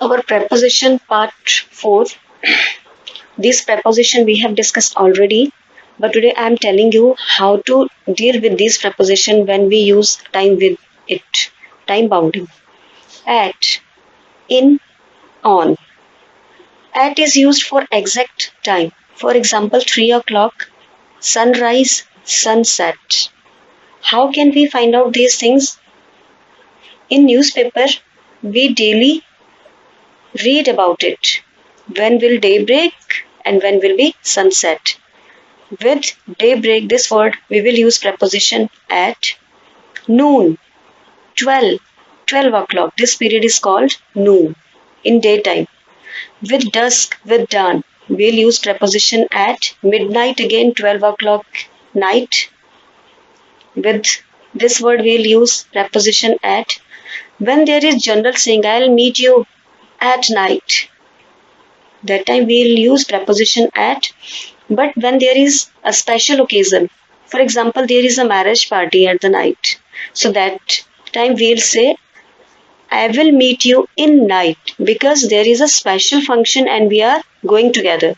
Our preposition part 4. This preposition we have discussed already, but today I am telling you how to deal with this preposition when we use time with it. Time bounding. At, in, on. At is used for exact time. For example, 3 o'clock, sunrise, sunset. How can we find out these things? In newspaper, we daily read about it. When will day break and when will be sunset? With daybreak, this word, we will use preposition at. Noon, 12 o'clock. This period is called noon, in daytime. With dusk, with dawn, we'll use preposition at. Midnight, again 12 o'clock, night. With this word, we'll use preposition at. When there is general saying, I'll meet you at night, that time we'll use preposition at. But when there is a special occasion, for example, there is a marriage party at the night, so that time we'll say, I will meet you in night, because there is a special function and we are going together.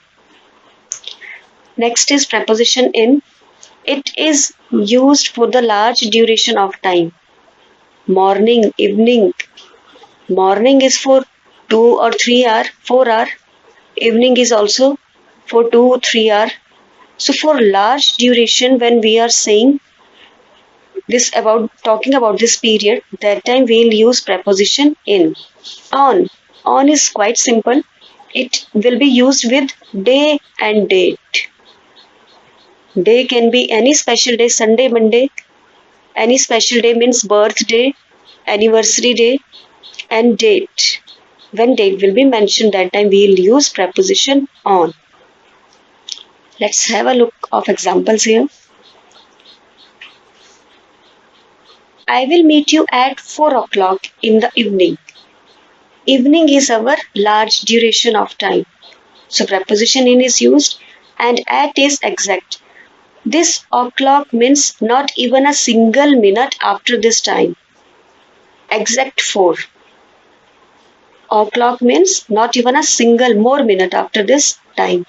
Next is preposition in. It is used for the large duration of time. Morning, evening. Morning is for 2 or 3 hours, 4 hours. Evening is also for 2, 3 hours. So for large duration, when we are saying this about talking about this period, that time we'll use preposition in. On. On is quite simple. It will be used with day and date. Day can be any special day, Sunday, Monday. Any special day means birthday, anniversary day, and date. When date will be mentioned, that time we'll use preposition on. Let's have a look of examples here. I will meet you at 4 o'clock in the evening. Evening is our large duration of time. So preposition in is used and at is exact. This o'clock means not even a single minute after this time. Exact 4. O'clock means not even a single more minute after this time.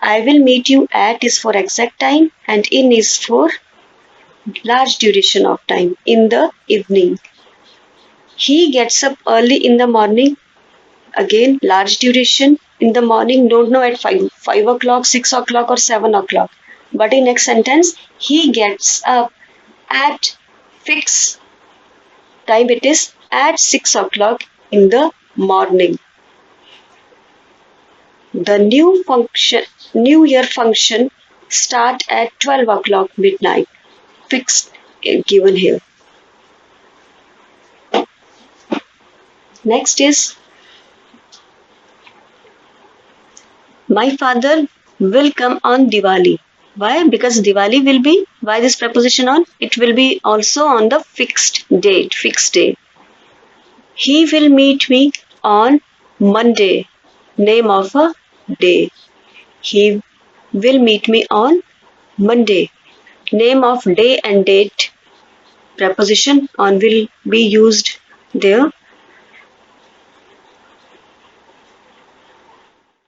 I will meet you at is for exact time and in is for large duration of time, in the evening. He gets up early in the morning. Again, large duration in the morning. Don't know at 5 o'clock, 6 o'clock or 7 o'clock. But in next sentence, he gets up at fixed time. It is at 6 o'clock in the morning. The New Year function start at 12 o'clock midnight. Fixed given here. Next is, my father will come on Diwali. Why? Because Diwali will be, why this preposition on? It will be also on the fixed date, fixed day. He will meet me on Monday. Name of a day. He will meet me on Monday. Name of day and date. Preposition on will be used there.